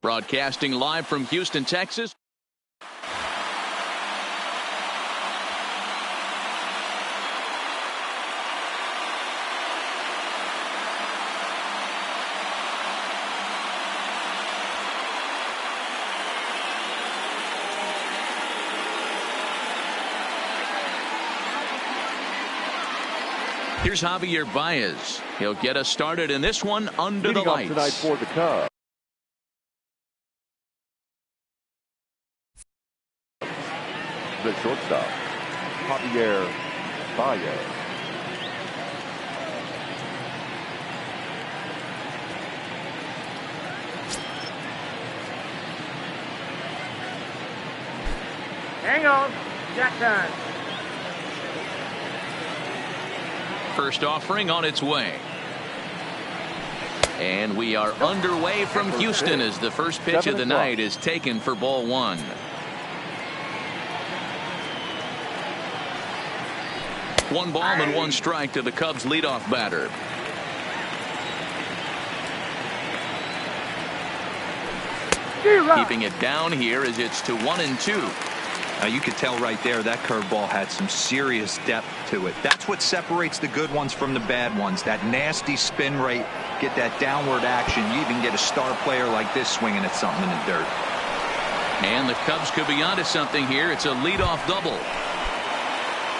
Broadcasting live from Houston, Texas. Here's Javier Baez. He'll get us started in this one under the lights. Tonight for the Cubs. The shortstop, Javier Baez. Hang on, jack time. First offering on its way. And we are underway from Houston as the first pitch of the night is taken for ball one. One ball and one strike to the Cubs leadoff batter. Keeping it down here as it's to 1-2. Now you could tell right there that curveball had some serious depth to it. That's what separates the good ones from the bad ones. That nasty spin rate, get that downward action. You even get a star player like this swinging at something in the dirt. And the Cubs could be onto something here. It's a leadoff double.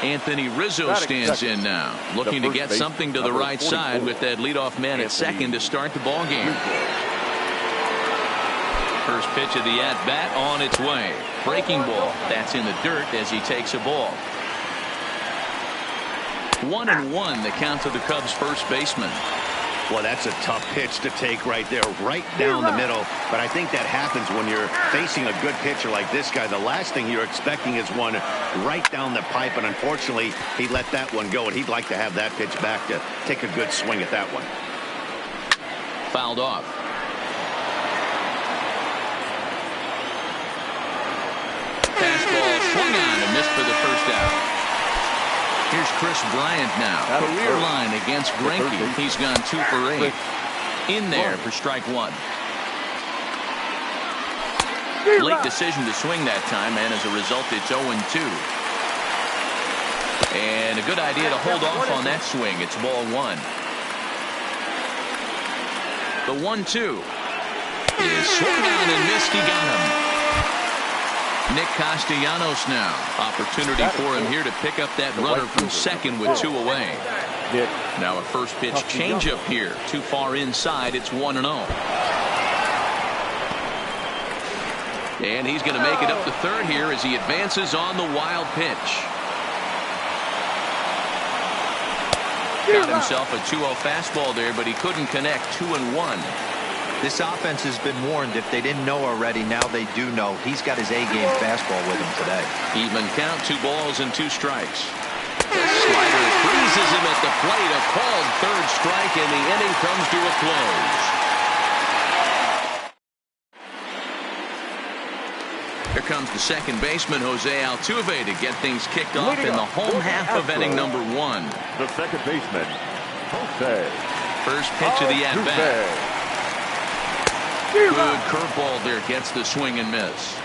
Anthony Rizzo stands in now, looking to get something to the right side with that leadoff man at second to start the ball game. First pitch of the at-bat on its way. Breaking ball. That's in the dirt as he takes a ball. 1-1 the count to the Cubs first baseman. Well, that's a tough pitch to take right there, right down the middle. But I think that happens when you're facing a good pitcher like this guy. The last thing you're expecting is one right down the pipe, and unfortunately, he let that one go, and he'd like to have that pitch back to take a good swing at that one. Fouled off. Fastball swung on and missed for the first out. Here's Chris Bryant now. Career line against Greinke. He's gone 2 for 8. In there for strike one. Late decision to swing that time, and as a result, it's 0-2. And a good idea to hold off on that swing. It's ball one. The 1-2 is swung on and missed. He got him. Nick Castellanos now. Opportunity for him here to pick up that runner from second with 2 away. Now a first pitch changeup here. Too far inside. It's 1-0. And he's going to make it up to third here as he advances on the wild pitch. Got himself a 2-0 fastball there, but he couldn't connect. 2-1. This offense has been warned. If they didn't know already, now they do know. He's got his A-game fastball with him today. Even count, 2 balls and 2 strikes. The slider freezes him at the plate. A called third strike, and the inning comes to a close. Here comes the second baseman, Jose Altuve, to get things kicked off in the home half of inning number 1. The second baseman, Jose. First pitch of the at-bat. Good curveball there, gets the swing and miss.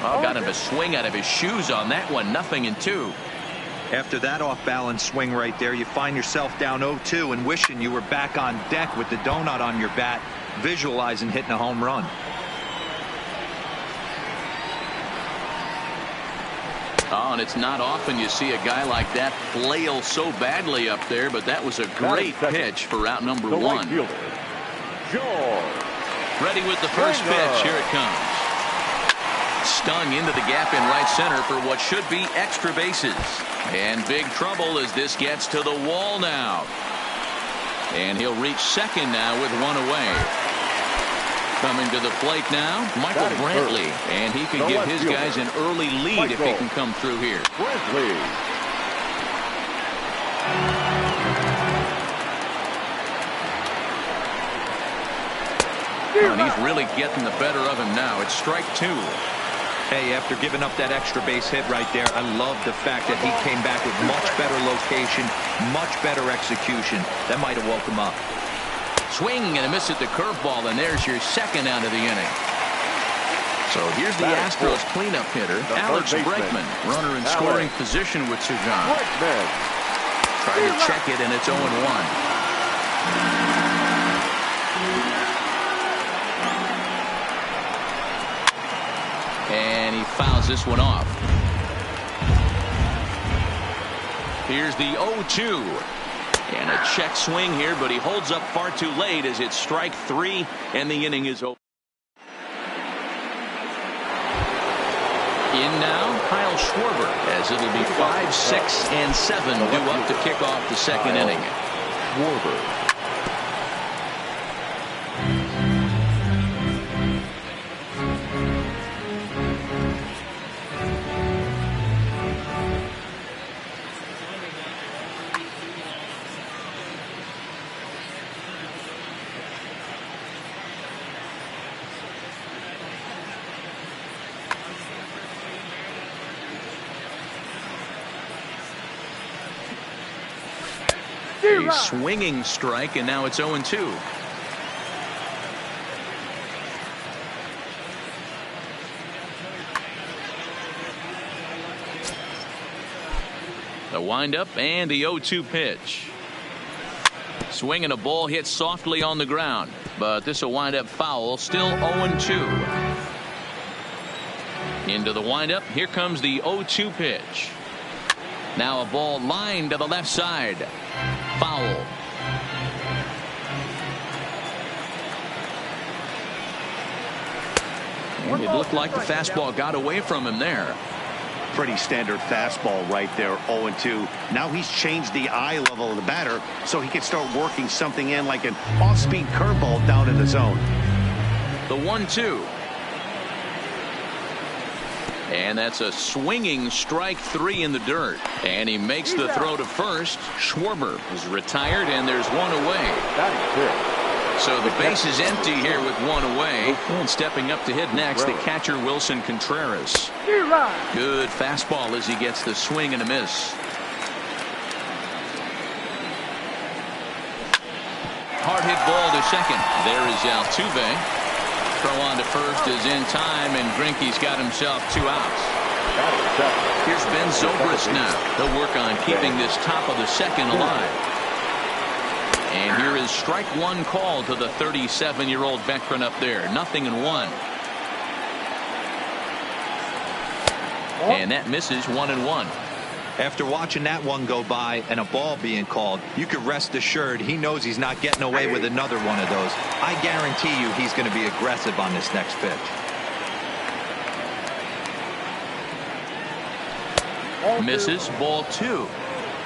Oh, got him a swing out of his shoes on that one. 0-2. After that off-balance swing right there, you find yourself down 0-2 and wishing you were back on deck with the donut on your bat, visualizing hitting a home run. Oh, and it's not often you see a guy like that flail so badly up there, but that was a great pitch for out number 1. Ready with the first pitch. Here it comes. Stung into the gap in right center for what should be extra bases. And big trouble as this gets to the wall now. And he'll reach second now with 1 away. Coming to the plate now, Michael Brantley, and he can give his guys an early lead if he can come through here. And he's really getting the better of him now. It's strike 2. Hey, after giving up that extra base hit right there, I love the fact that he came back with much better location, much better execution. That might have woke him up. Swing and a miss at the curveball, and there's your second out of the inning. So here's the Astros cleanup hitter, Alex Bregman. Runner in scoring position with Sujan. Try to check it, and it's 0-1. And he fouls this one off. Here's the 0-2. And a check swing here, but he holds up far too late as it's strike 3, and the inning is over. In now, Kyle Schwarber, as it'll be 5, 6, and 7 due up to kick off the second inning. Schwarber. A swinging strike, and now it's 0-2. The windup and the 0-2 pitch. Swing and a ball hit softly on the ground, but this will wind up foul. Still 0-2. Into the windup. Here comes the 0-2 pitch. Now a ball lined to the left side. Foul. And it looked like the fastball got away from him there. Pretty standard fastball right there, 0-2. Now he's changed the eye level of the batter so he can start working something in like an off-speed curveball down in the zone. The 1-2. And that's a swinging strike 3 in the dirt. And he makes the throw to first. Schwarber is retired, and there's one away. So the base is empty here with one away. And stepping up to hit next, the catcher Wilson Contreras. Good fastball as he gets the swing and a miss. Hard hit ball to second. There is Altuve. Throw on to first is in time, and Greinke's got himself 2 outs. Here's Ben Zobrist now. They'll work on keeping this top of the second alive. And here is strike 1 call to the 37-year-old veteran up there. 0-1. And that misses 1-1. After watching that one go by and a ball being called, you can rest assured he knows he's not getting away with another one of those. I guarantee you he's going to be aggressive on this next pitch. Misses, ball 2.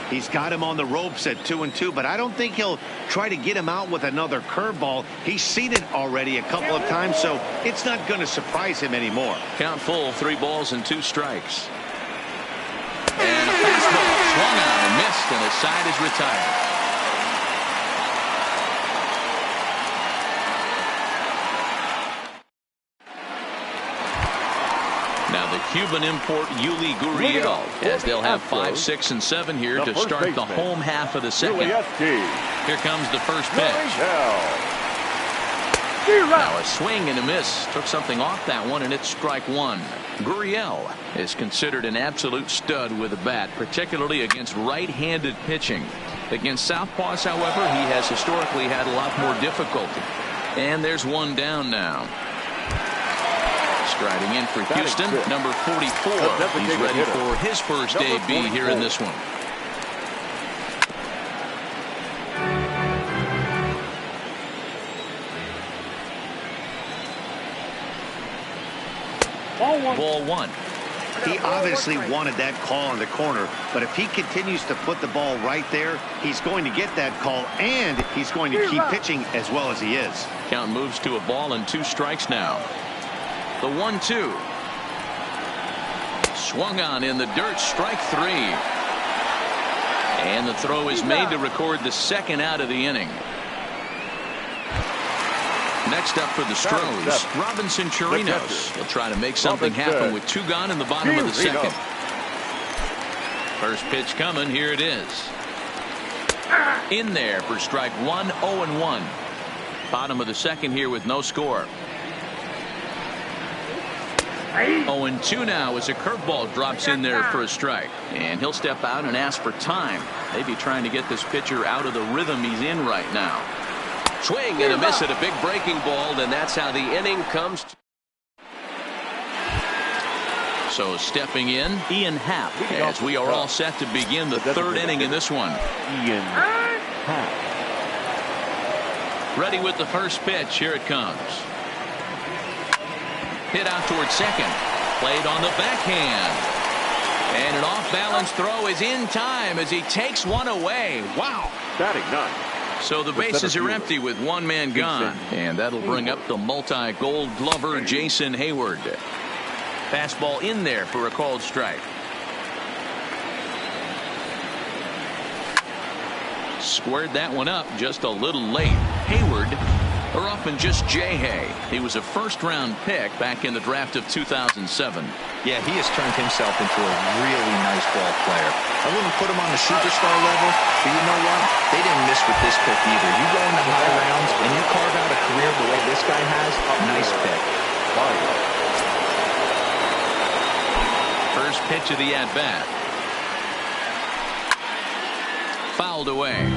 He's got him on the ropes at 2-2, but I don't think he'll try to get him out with another curveball. He's seen it already a couple of times, so it's not going to surprise him anymore. Count full, 3 balls and 2 strikes. And a fastball swung on and missed, and his side is retired. Now the Cuban import Yuli Gurriel, as they'll have 5, 6, and 7 here to start the home half of the second. Here comes the first pitch. Now a swing and a miss. Took something off that one, and it's strike 1. Gurriel is considered an absolute stud with a bat, particularly against right-handed pitching. Against southpaws, however, he has historically had a lot more difficulty. And there's one down now. Striding in for Houston, number 44. He's ready for his first debut here in this one. Ball 1. He obviously wanted that call in the corner, but if he continues to put the ball right there, he's going to get that call, and he's going to keep pitching as well as he is. Count moves to a ball and 2 strikes now. The 1-2. Swung on in the dirt, strike 3. And the throw is made to record the second out of the inning. Next up for the Stros, Robinson Chirinos. He'll try to make something happen with 2 gone in the bottom of the second. First pitch coming. Here it is. In there for strike 1, 0-1. Bottom of the second here with no score. 0-2 now as a curveball drops in there for a strike. And he'll step out and ask for time. Maybe trying to get this pitcher out of the rhythm he's in right now. Swing and a miss at a big breaking ball, and that's how the inning comes. So stepping in, Ian Happ, as we are all set to begin the 3rd inning in this one. Ian Happ. Ready with the first pitch. Here it comes. Hit out towards second. Played on the backhand. And an off-balance throw is in time as he takes one away. Wow. Batting 9. So the bases are empty with 1 man gone. And that'll bring up the multi-gold glover Jason Hayward. Fastball in there for a called strike. Squared that one up just a little late. Hayward, or often just J-Hay. He was a first-round pick back in the draft of 2007. Yeah, he has turned himself into a really nice ball player. I wouldn't put him on the superstar level, but you know what? They didn't miss with this pick either. You go in the high rounds and you carve out a career the way this guy has, nice pick. First pitch of the at-bat. Fouled away.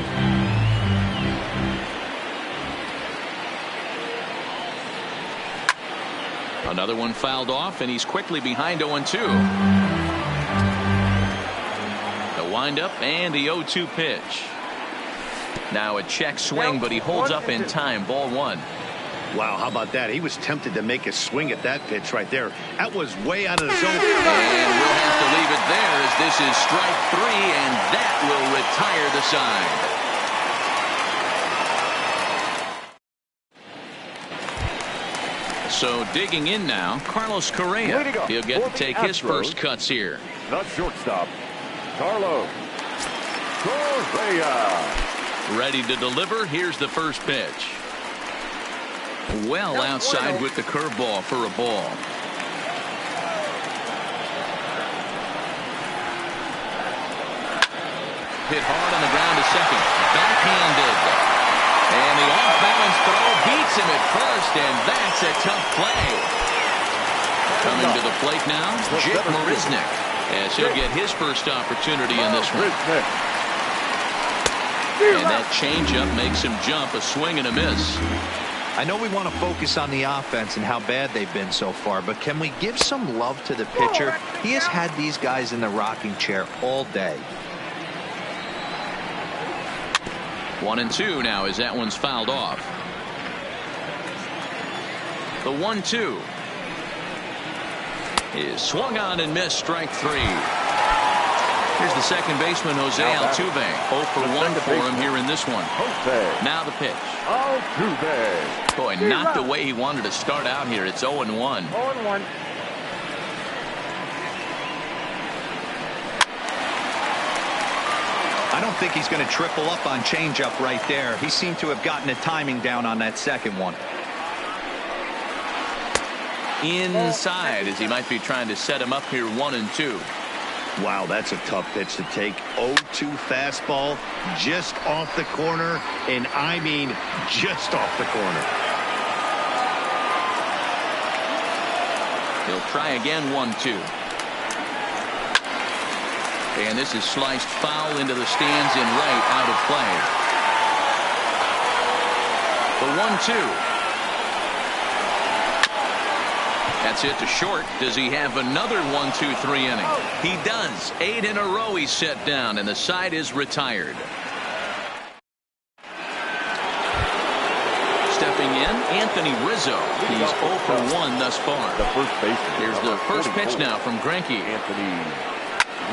Another one fouled off, and he's quickly behind 0-2. The windup and the 0-2 pitch. Now a check swing, but he holds up in time. Ball 1. Wow, how about that? He was tempted to make a swing at that pitch right there. That was way out of the zone. And we'll have to leave it there as this is strike 3, and that will retire the side. So digging in now, Carlos Correa. He'll get to take his first cuts here. The shortstop, Carlos Correa. Ready to deliver. Here's the first pitch. Well outside with the curveball for a ball. Hit hard on the ground to second. Backhanded. And the off-balance throw beats him at first, and that's a tough play. Coming to the plate now, Jake Marisnick, as he'll get his first opportunity in this one. And that changeup makes him jump, a swing and a miss. I know we want to focus on the offense and how bad they've been so far, but can we give some love to the pitcher? He has had these guys in the rocking chair all day. 1-2 now as that one's fouled off. The 1-2 is swung on and missed. Strike 3. Here's the second baseman, Jose Altuve. 0 for 1 for him here in this one. Now the pitch. Altuve. Boy, not the way he wanted to start out here. It's 0-1. 0-1. I don't think he's going to triple up on changeup right there. He seemed to have gotten the timing down on that second one. Inside, as he might be trying to set him up here. 1-2. Wow, that's a tough pitch to take. 0-2 fastball just off the corner, and I mean just off the corner. He'll try again. 1-2. And this is sliced foul into the stands in right, out of play. The 1-2. That's it to short. Does he have another 1-2-3 inning? He does. 8 in a row he's set down, and the side is retired. Stepping in, Anthony Rizzo. He's 0 for 1 thus far. The first baseman. Here's the first pitch now from Greinke. Anthony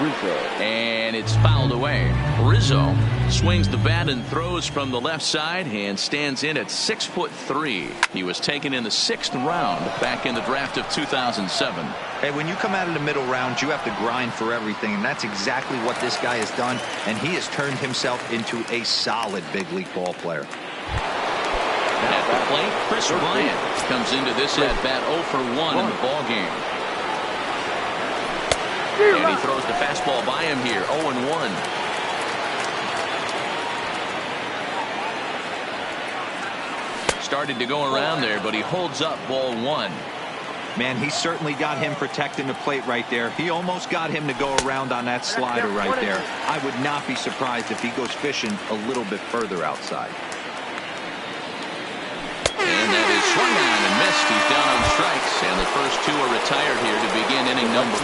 Rizzo. And it's fouled away. Rizzo swings the bat and throws from the left side and stands in at 6'3". He was taken in the 6th round back in the draft of 2007. Hey, when you come out of the middle rounds, you have to grind for everything, and that's exactly what this guy has done, and he has turned himself into a solid big league ball player. At the plate, Chris Bryant comes into this at-bat 0 for 1 in the ballgame. And he throws the fastball by him here, 0-1. Started to go around there, but he holds up ball 1. Man, he certainly got him protecting the plate right there. He almost got him to go around on that slider right there. I would not be surprised if he goes fishing a little bit further outside. And that is swung on and missed. He's down on strikes, and the first 2 are retired here to begin inning number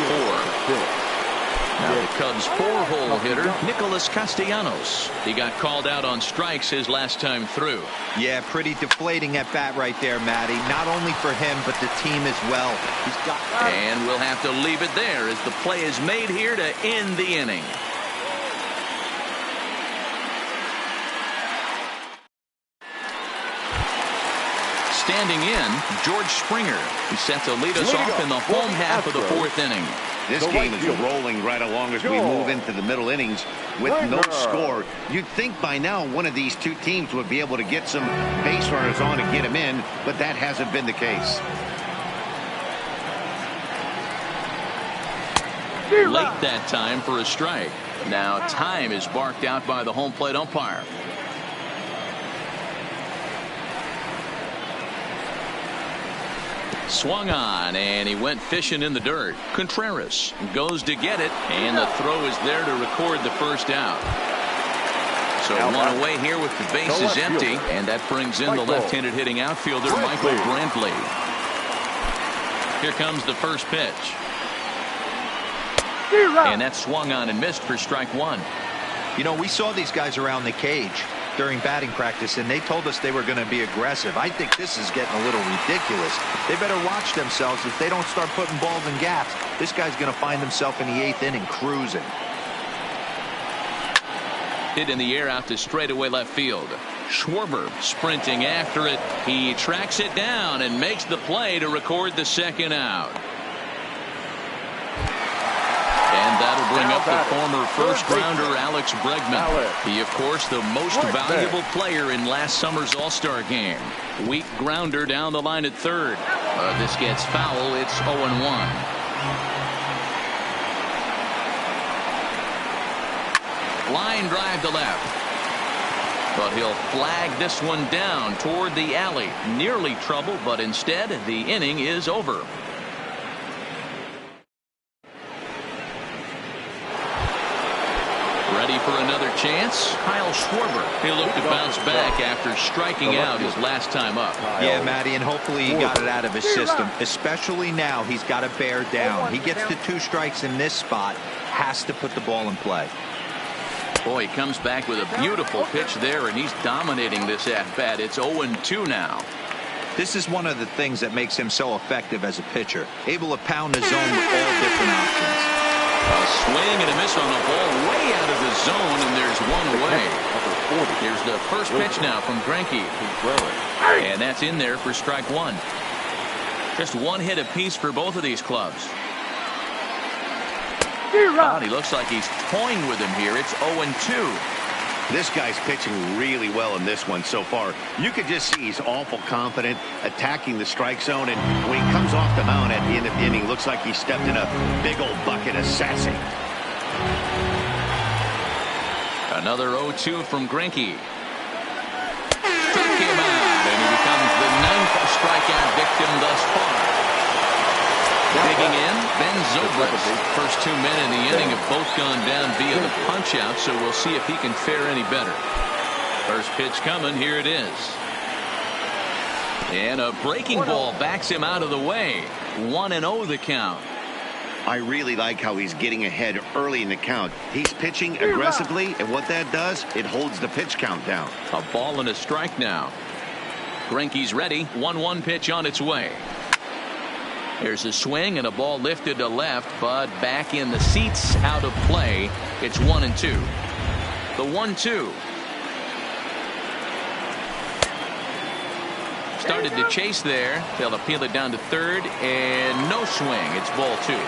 4. Now the Cubs' 4-hole hitter, Nicholas Castellanos. He got called out on strikes his last time through. Yeah, pretty deflating at bat right there, Matty. Not only for him, but the team as well. He's got. And we'll have to leave it there as the play is made here to end the inning. Standing in, George Springer. He's set to lead us off in the home half of the 4th inning. This game is rolling right along as we move into the middle innings with no score. You'd think by now one of these 2 teams would be able to get some base runners on and get them in, but that hasn't been the case. Late that time for a strike. Now time is barked out by the home plate umpire. Swung on, and he went fishing in the dirt. Contreras goes to get it, and the throw is there to record the first out. So one away here with the bases empty, and that brings in the left-handed hitting outfielder, Michael Brantley. Here comes the first pitch. And that swung on and missed for strike 1. You know, we saw these guys around the cage during batting practice, and they told us they were going to be aggressive. I think this is getting a little ridiculous. They better watch themselves. If they don't start putting balls in gaps, this guy's going to find himself in the 8th inning cruising. Hit in the air out to straightaway left field. Schwarber sprinting after it. He tracks it down and makes the play to record the second out. And that'll bring up the former first-rounder Alex Bregman. He, of course, the most valuable player in last summer's All-Star game. Weak grounder down the line at third. This gets foul. It's 0-1. Line drive to left. But he'll flag this one down toward the alley. Nearly trouble, but instead the inning is over. Ready for another chance? Kyle Schwarber. He'll look to bounce back after striking out his last time up. Yeah, Matty, and hopefully he got it out of his system. Especially now, he's got to bear down. He gets to 2 strikes in this spot. Has to put the ball in play. Boy, he comes back with a beautiful pitch there, and he's dominating this at-bat. It's 0-2 now. This is one of the things that makes him so effective as a pitcher. Able to pound the zone with all different options. A swing and a miss on the ball way out of the zone, and there's one away. Here's the first pitch now from Greinke. And that's in there for strike 1. Just 1 hit apiece for both of these clubs. He looks like he's toying with him here. It's 0-2. This guy's pitching really well in this one so far. You could just see he's awful confident, attacking the strike zone, and when he comes off the mound at the end of the inning, looks like he stepped in a big old bucket of sassy. Another 0-2 from Greinke. Struck him out, and he becomes the 9th strikeout victim thus far. Digging in, Ben Zobrist. First 2 men in the inning have both gone down via the punch-out, so we'll see if he can fare any better. First pitch coming, here it is. And a breaking ball backs him out of the way. 1-0 the count. I really like how he's getting ahead early in the count. He's pitching aggressively, and what that does, it holds the pitch count down. A ball and a strike now. Greinke's ready. 1-1 pitch on its way. There's a swing and a ball lifted to left, but back in the seats, out of play. It's 1-2. The 1-2. Started to chase there. They'll appeal it down to third, and no swing. It's ball 2.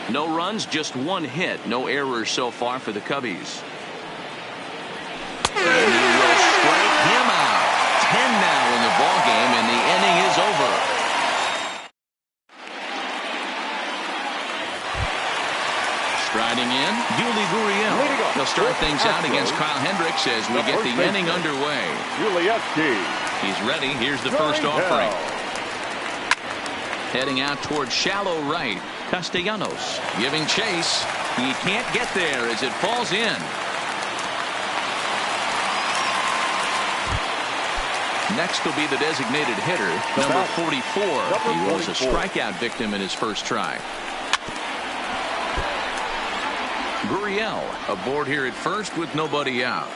No runs, just one hit. No errors so far for the Cubbies. And he will strike him out. 10 now in the ball game, and the inning is over. Striding in, Yuli Gurriel. He'll start things out against Kyle Hendricks as we get the inning underway. He's ready. Here's the first offering. Heading out towards shallow right. Castellanos giving chase. He can't get there as it falls in. Next will be the designated hitter, number 44. He was a strikeout victim in his first try. Gurriel aboard here at first with nobody out.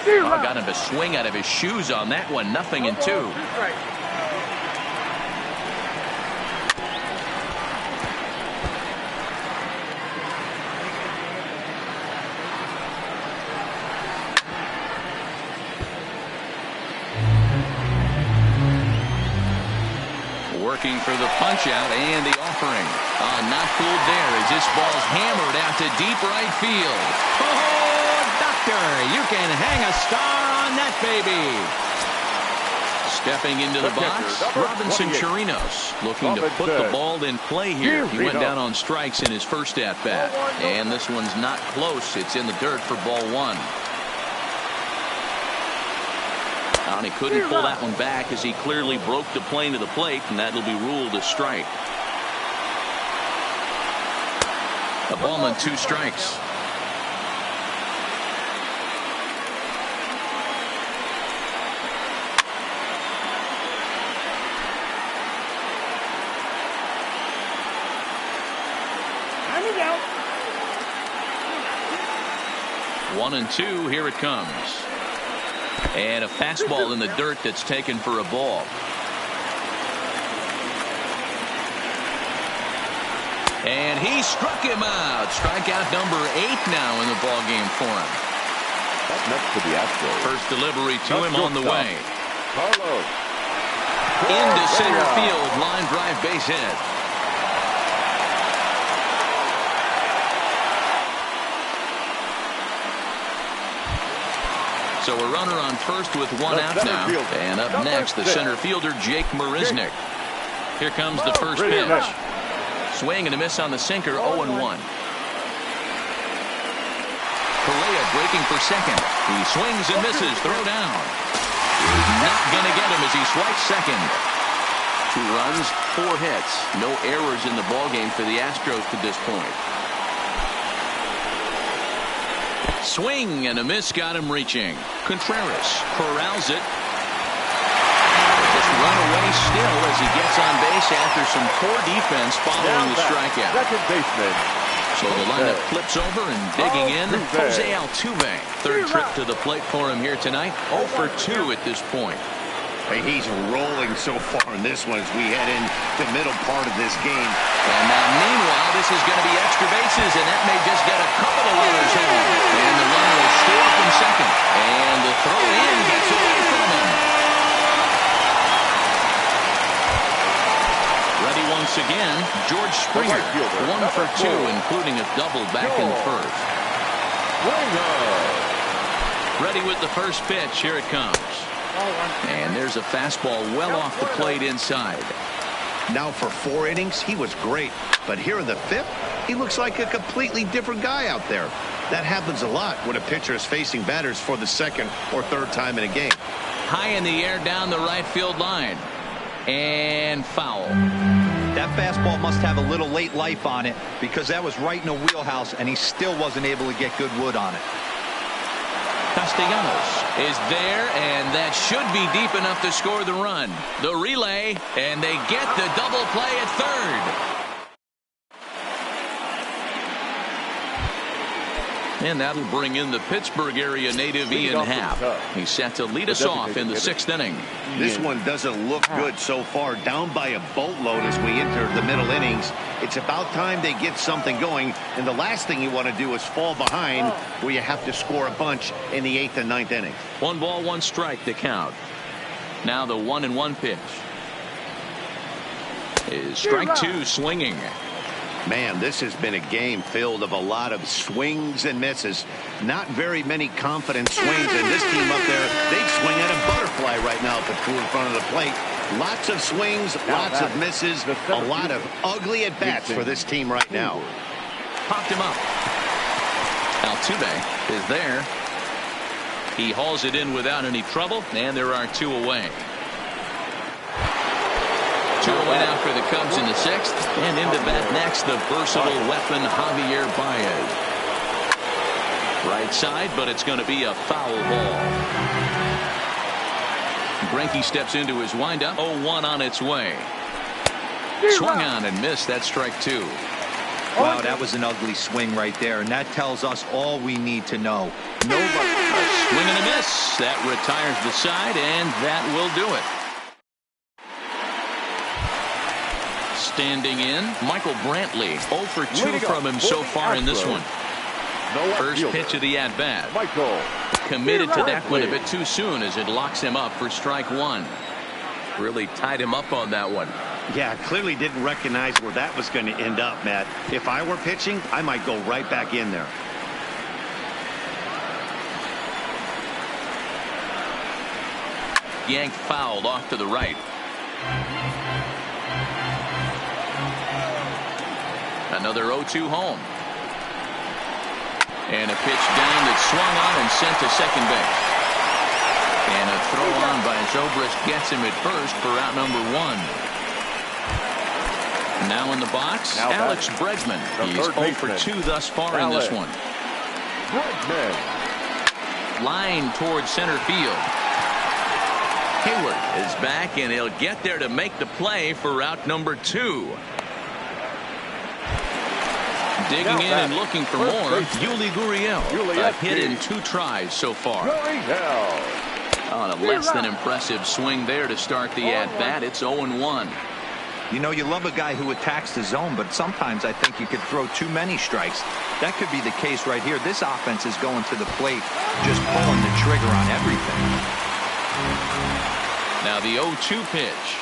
Got him to swing out of his shoes on that one. 0-2. Working for the punch out and the offering. Not fooled there as this ball's hammered out to deep right field. Oh, doctor, you can hang a star on that baby. Stepping into the box, Robinson Chirinos looking to put the ball in play here. He went down on strikes in his first at-bat. And this one's not close. It's in the dirt for ball one. And he couldn't pull that one back as he clearly broke the plane to the plate, and that'll be ruled a strike. A ball and 2 strikes. Time is out. 1-2. Here it comes. And a fastball in the dirt that's taken for a ball. And he struck him out. Strikeout number 8 now in the ball game for him. Up next to the Astros. First delivery to him on the way. Carlos. Into center field. Line drive base hit. So a runner on first with 1 out now. And up next, the center fielder, Jake Marisnick. Here comes the first pitch. Swing and a miss on the sinker, 0-1. Correa breaking for second. He swings and misses, throw down. Not going to get him as he swipes second. 2 runs, 4 hits. No errors in the ballgame for the Astros to this point. Swing and a miss got him reaching. Contreras corrals it. Just run away still as he gets on base after some poor defense following the strikeout. Second baseman. So the lineup flips over and digging in. Jose Altuve. Third trip to the plate for him here tonight. 0 for 2 at this point. He's rolling so far in this one as we head in the middle part of this game. And now, meanwhile, this is going to be extra bases, and that may just get a couple of runners home. And the runner will stay up in second. And the throw in gets away from him. Ready once again, George Springer. 1 for 2, including a double back in first. Ready with the first pitch. Here it comes. And there's a fastball well off the plate inside. Now for 4 innings, he was great. But here in the 5th, he looks like a completely different guy out there. That happens a lot when a pitcher is facing batters for the 2nd or 3rd time in a game. High in the air down the right field line. And foul. That fastball must have a little late life on it because that was right in the wheelhouse, and he still wasn't able to get good wood on it. Castellanos is there, and that should be deep enough to score the run. The relay, and they get the double play at third. And that'll bring in the Pittsburgh area native Ian Happ. He's set to lead us off in the 6th inning. This one doesn't look good so far. Down by a boatload as we enter the middle innings. It's about time they get something going. And the last thing you want to do is fall behind where you have to score a bunch in the 8th and 9th inning. 1 ball, 1 strike to count. Now the 1-1 pitch. is strike two swinging. Man, this has been a game filled of a lot of swings and misses. Not very many confident swings, and this team up there, they'd swing at a butterfly right now if it flew in front of the plate. Lots of swings, lots of misses, a lot of ugly at-bats for this team right now. Popped him up. Altuve is there. He hauls it in without any trouble, and there are two away. 2 away now for the Cubs in the 6th, and into bat next, the versatile weapon Javier Baez. Right side, but it's going to be a foul ball. Greinke steps into his windup. 0-1 on its way. Swung on and missed. That's strike 2. Wow, that was an ugly swing right there, and that tells us all we need to know. Nobody. A swing and a miss. That retires the side, and that will do it. Standing in, Michael Brantley. 0 for 2 from him so far in this one. First pitch of the at-bat. Committed to that one a bit too soon as it locks him up for strike 1. Really tied him up on that one. Yeah, clearly didn't recognize where that was going to end up, Matt. If I were pitching, I might go right back in there. Yanked fouled off to the right. Another 0-2 home. And a pitch down that swung on and sent to second base. And a throw on by Zobrist gets him at first for out number 1. Now in the box, Alex Bregman. He's 0 for 2 thus far in this one. Line towards center field. Hayward is back, and he'll get there to make the play for out number 2. Digging in and looking for more, Yuli Gurriel. A hit in 2 tries so far. On a less than impressive swing there to start the at-bat. It's 0-1. You know, you love a guy who attacks the zone, but sometimes I think you could throw too many strikes. That could be the case right here. This offense is going to the plate, just pulling the trigger on everything. Now the 0-2 pitch.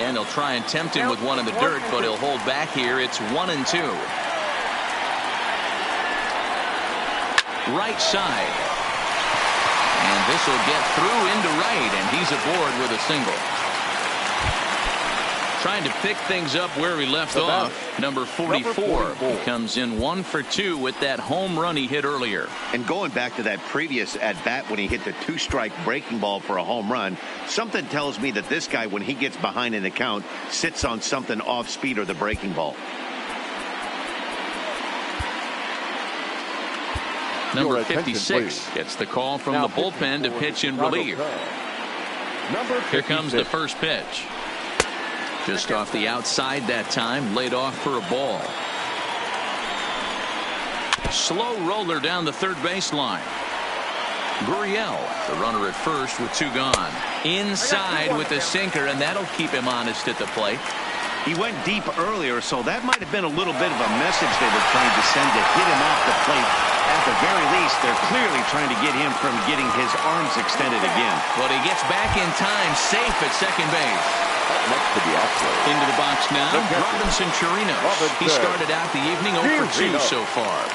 And he'll try and tempt him with one in the dirt, but he'll hold back here. It's 1-2. Right side. And this will get through into right, and he's aboard with a single. Trying to pick things up where he left off. Number 44 comes in 1 for 2 with that home run he hit earlier. And going back to that previous at-bat when he hit the 2-strike breaking ball for a home run, something tells me that this guy, when he gets behind in the count, sits on something off speed or the breaking ball. Number 56 gets the call from the bullpen to pitch in relief. Here comes the first pitch. Just off the outside that time, laid off for a ball. Slow roller down the third baseline. Gurriel, the runner at first with 2 gone. Inside with a sinker, and that'll keep him honest at the plate. He went deep earlier, so that might have been a little bit of a message they were trying to send to hit him off the plate. At the very least, they're clearly trying to get him from getting his arms extended again. But he gets back in time, safe at second base. Next to the outfield. Into the box now, Robinson Chirinos. He started out the evening 0 for 2 so far.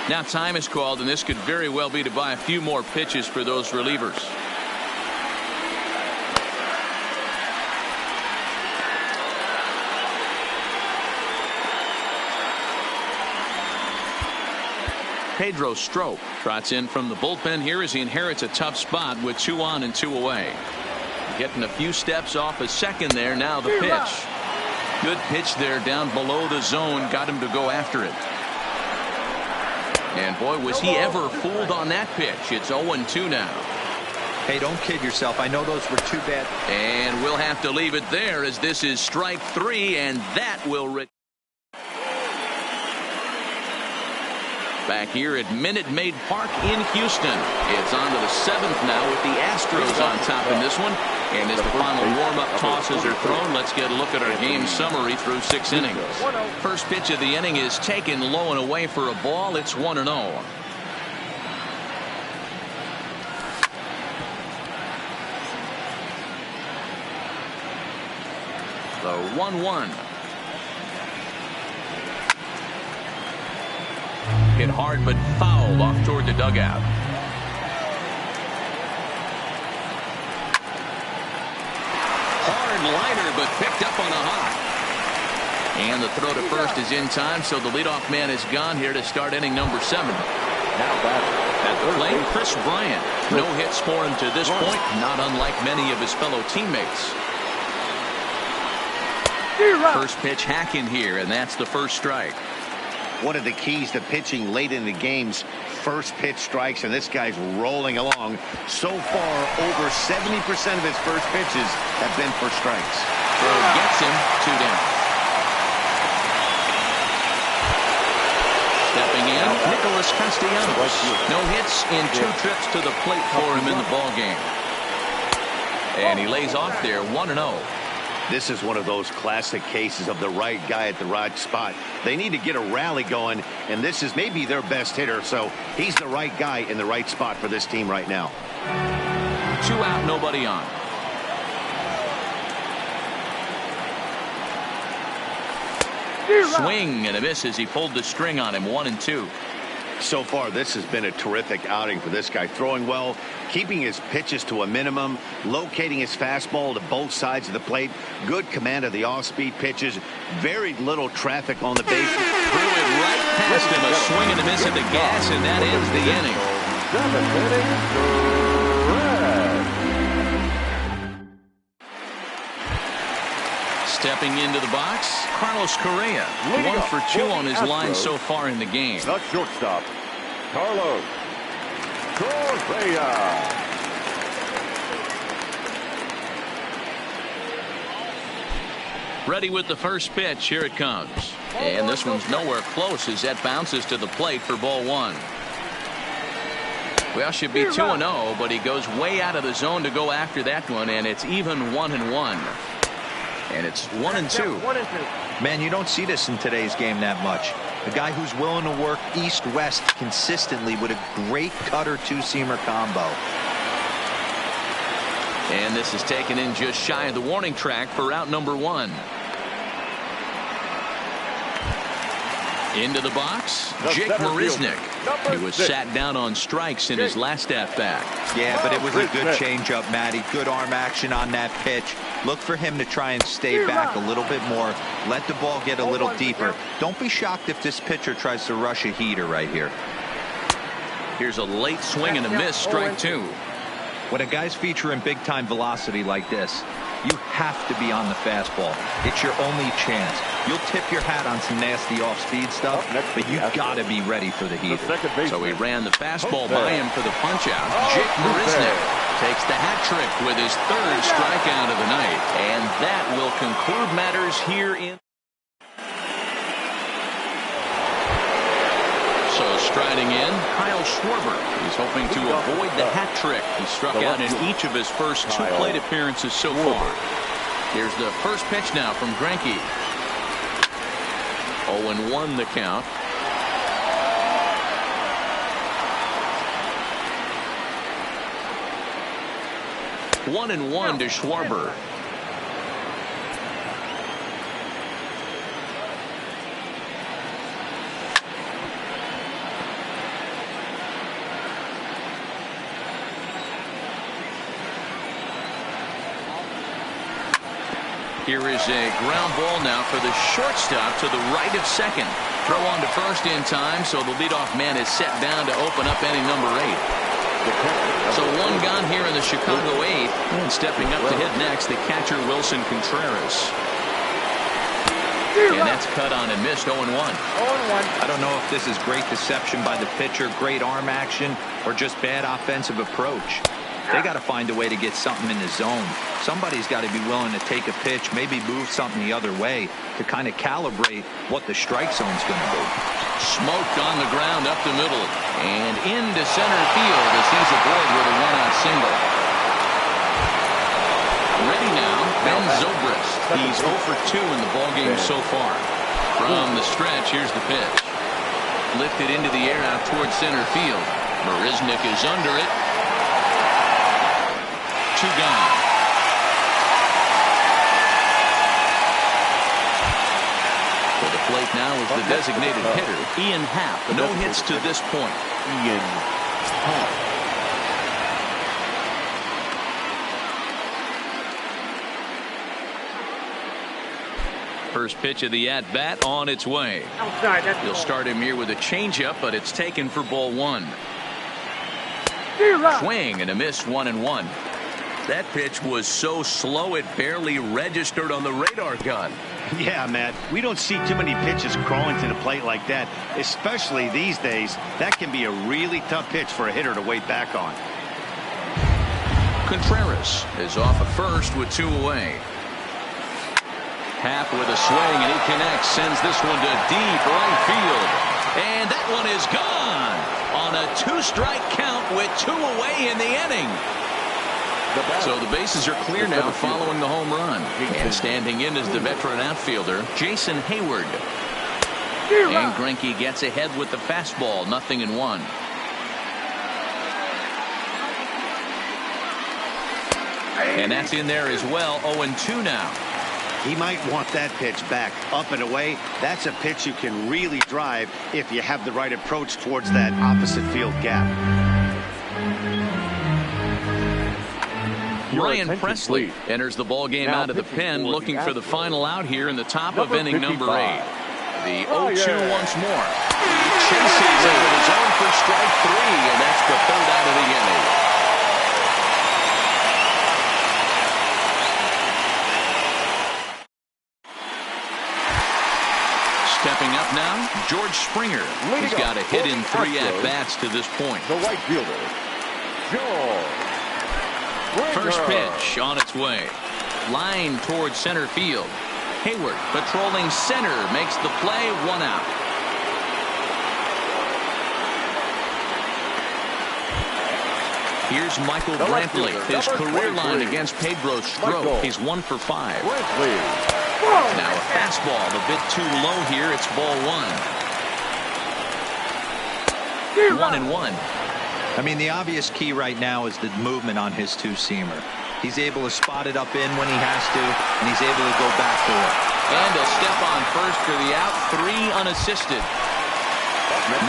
Now time is called, and this could very well be to buy a few more pitches for those relievers. Pedro Strop trots in from the bullpen here as he inherits a tough spot with 2 on and 2 away. Getting a few steps off a second there. Now the pitch. Good pitch there down below the zone. Got him to go after it. And boy, was he ever fooled on that pitch. It's 0-2 now. Hey, don't kid yourself. I know those were 2 bad. And we'll have to leave it there as this is strike 3, and that will Back here at Minute Maid Park in Houston. It's on to the 7th now with the Astros on top in this one. And as the final warm-up tosses are thrown, let's get a look at our game summary through 6 innings. First pitch of the inning is taken low and away for a ball. It's 1-0. The 1-1. Hit hard but foul off toward the dugout. Hard liner but picked up on a hop. And the throw to first is in time, so the leadoff man is gone here to start inning number 7. Now batting at the plate, Chris Bryant. No hits for him to this point, not unlike many of his fellow teammates. First pitch hack in here, and that's the first strike. One of the keys to pitching late in the games, first pitch strikes, and this guy's rolling along. So far, over 70% of his first pitches have been for strikes. Throw gets him, 2 down. Stepping in, Nicholas Castellanos. No hits in 2 trips to the plate for him in the ballgame. And he lays off there, 1-0. This is one of those classic cases of the right guy at the right spot. They need to get a rally going, and this is maybe their best hitter, so he's the right guy in the right spot for this team right now. 2 out, nobody on. Swing and a miss as he pulled the string on him, 1-2. So far, this has been a terrific outing for this guy. Throwing well, keeping his pitches to a minimum, locating his fastball to both sides of the plate, good command of the off-speed pitches, very little traffic on the base. Threw it right past him, a swing and a miss at the gas, and that ends the inning. 7th inning, stepping into the box, Carlos Correa. 1 for 2 on his line so far in the game. The shortstop, Carlos Correa. Ready with the first pitch. Here it comes. And this one's nowhere close as that bounces to the plate for ball 1. Well, should be 2-0, but he goes way out of the zone to go after that one, and it's even 1-1. And it's 1-2. Man, you don't see this in today's game that much. A guy who's willing to work east-west consistently with a great cutter 2-seamer combo. And this is taken in just shy of the warning track for out number 1. Into the box, Jake Marisnick, who was sat down on strikes in his last at-bat. Yeah, but it was a good changeup, Matty. Good arm action on that pitch. Look for him to try and stay back a little bit more. Let the ball get a little deeper. Don't be shocked if this pitcher tries to rush a heater right here. Here's a late swing and a miss, strike 2. When a guy's featuring big-time velocity like this, you have to be on the fastball. It's your only chance. You'll tip your hat on some nasty off-speed stuff, but you got to be ready for the heater. So he ran the fastball by him for the punch-out. Jake Marisnick takes the hat trick with his 3rd strikeout of the night. And that will conclude matters here in... So striding in, Kyle Schwarber. He's hoping to avoid the hat trick. He struck out in each of his first 2 plate appearances so far. Here's the first pitch now from Greinke. 0-1 the count. One and one to Schwarber. Here is a ground ball now for the shortstop to the right of second. Throw on to first in time, so the leadoff man is set down to open up inning number 8. So 1 gone here in the Chicago 8th. And stepping up to hit next, the catcher Wilson Contreras. And that's cut on and missed, 0-1. I don't know if this is great deception by the pitcher, great arm action, or just bad offensive approach. They got to find a way to get something in the zone. Somebody's got to be willing to take a pitch, maybe move something the other way to kind of calibrate what the strike zone's going to be. Smoked on the ground up the middle and into center field as he's aboard with a one-out single. Ready now, Ben Zobrist. He's 0 for 2 in the ballgame so far. From the stretch, here's the pitch. Lifted into the air out towards center field. Marisnick is under it. 2 gone. For the plate now is the designated hitter, Ian Happ. No hits to this point. Ian Happ. First pitch of the at-bat on its way. Outside. That's He'll start him here with a changeup, but it's taken for ball 1. Swing and a miss, 1-1. That pitch was so slow it barely registered on the radar gun. Yeah, Matt, we don't see too many pitches crawling to the plate like that, especially these days. That can be a really tough pitch for a hitter to wait back on. Contreras is off at first with 2 away. Happ with a swing, and he connects, sends this one to deep right field. And that one is gone on a 2-strike count with 2 away in the inning. So the bases are clear now following the home run. And standing in is the veteran outfielder, Jason Hayward. And Greinke gets ahead with the fastball, 0-1. And that's in there as well, 0-2 now. He might want that pitch back up and away. That's a pitch you can really drive if you have the right approach towards that opposite field gap. Ryan Presley enters the ball game out of the pen, looking for the final out here in the top of inning number 8. The 0-2 once more. He chases out of his own for strike 3, and that's the 3rd out of the inning. Stepping up now, George Springer. He's got a hit in 3 at-bats to this point. The right fielder, George Springer. First pitch on its way. Line towards center field. Hayward patrolling center makes the play, 1 out. Here's Michael Brantley. His career line against Pedro Strop. He's 1 for 5. Now a fastball a bit too low here. It's ball 1. 1-1. I mean, the obvious key right now is the movement on his 2-seamer. He's able to spot it up in when he has to, and he's able to go back to it. And a step on first for the out, 3 unassisted.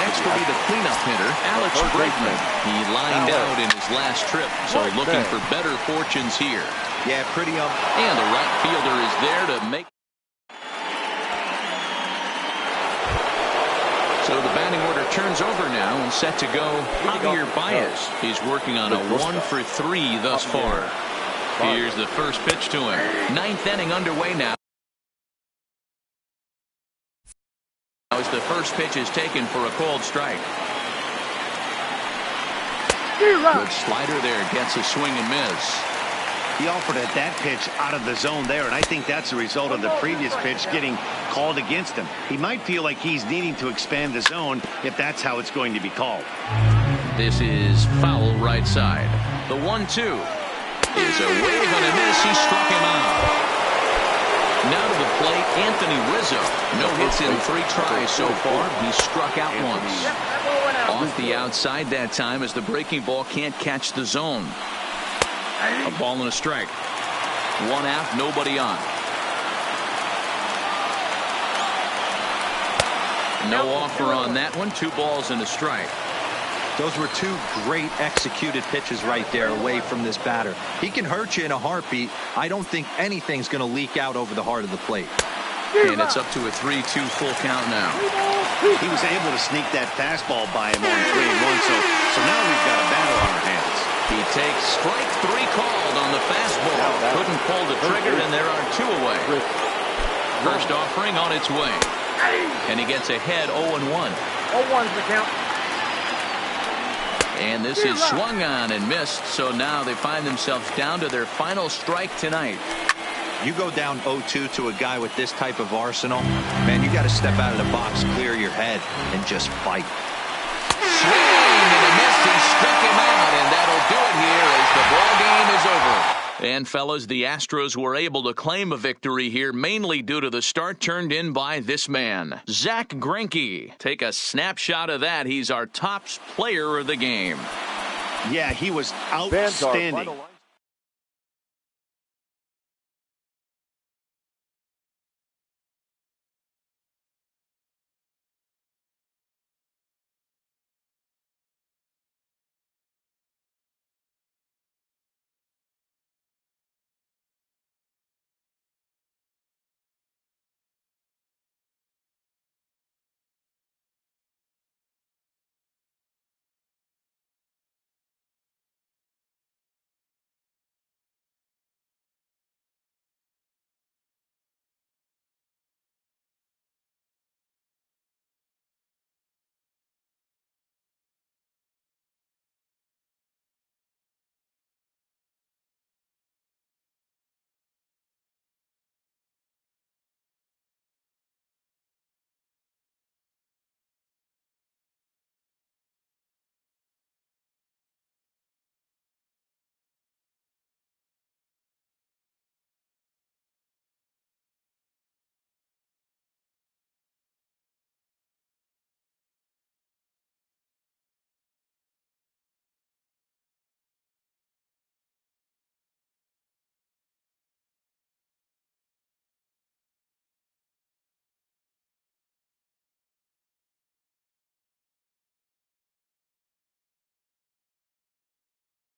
Next will be the cleanup hitter, Alex Bregman. He lined out in his last trip, so looking for better fortunes here. Yeah, pretty up. And the right fielder is there to make. So the batting order turns over now and set to go. Javier Baez. He's working on a 1 for 3 thus far. Here's the first pitch to him. 9th inning underway now. As the first pitch is taken for a called strike. Good slider there, gets a swing and miss. He offered at that pitch out of the zone there, and I think that's a result of the previous pitch getting called against him. He might feel like he's needing to expand the zone if that's how it's going to be called. This is foul right side. The 1-2 is a wave and a miss. He struck him out. Now to the plate, Anthony Rizzo. No hits in 3 tries so far. He struck out once. Off the outside that time as the breaking ball can't catch the zone. A ball and a strike. 1 out, nobody on. No offer on that one. 2 balls and a strike. Those were 2 great executed pitches right there away from this batter. He can hurt you in a heartbeat. I don't think anything's going to leak out over the heart of the plate. And it's up to a 3-2 full count now. He was able to sneak that fastball by him on 3-1, so now we've got a battle on our hands. He takes strike 3 called on the fastball. Couldn't pull the trigger, and there are 2 away. First offering on its way. And he gets ahead 0-1. 0-1's the count. And this is swung on and missed, so now they find themselves down to their final strike tonight. You go down 0-2 to a guy with this type of arsenal, man, you got to step out of the box, clear your head, and just fight. Swing and a miss, he struck him out, and that'll do it here as the ball game is over. And fellas, the Astros were able to claim a victory here, mainly due to the start turned in by this man, Zach Greinke. Take a snapshot of that. He's our top player of the game. Yeah, he was outstanding.